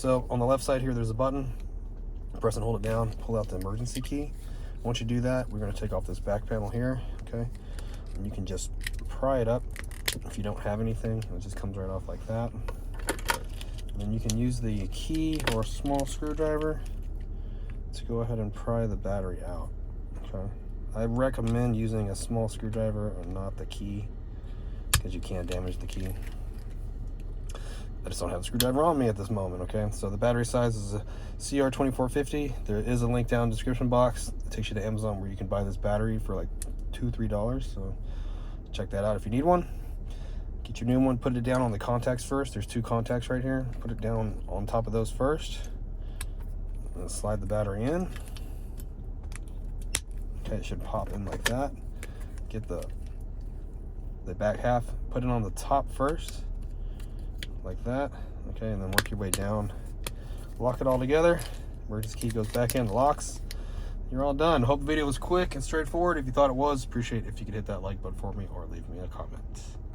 So on the left side here, there's a button. Press and hold it down, pull out the emergency key. Once you do that, we're going to take off this back panel here, okay? And you can just pry it up. If you don't have anything, it just comes right off like that. And then you can use the key or a small screwdriver to go ahead and pry the battery out, okay? I recommend using a small screwdriver and not the key, because you can't damage the key. I just don't have a screwdriver on me at this moment, okay? So the battery size is a CR2450. There is a link down in the description box. It takes you to Amazon where you can buy this battery for like $2-3. So check that out if you need one. Get your new one, put it down on the contacts first. There's 2 contacts right here. Put it down on top of those first. And slide the battery in. Okay, it should pop in like that. Get the back half, put it on the top first, like that. Okay, and then work your way down. Lock it all together. Emergency key goes back in, locks. You're all done. Hope the video was quick and straightforward. If you thought it was, appreciate if you could hit that like button for me or leave me a comment.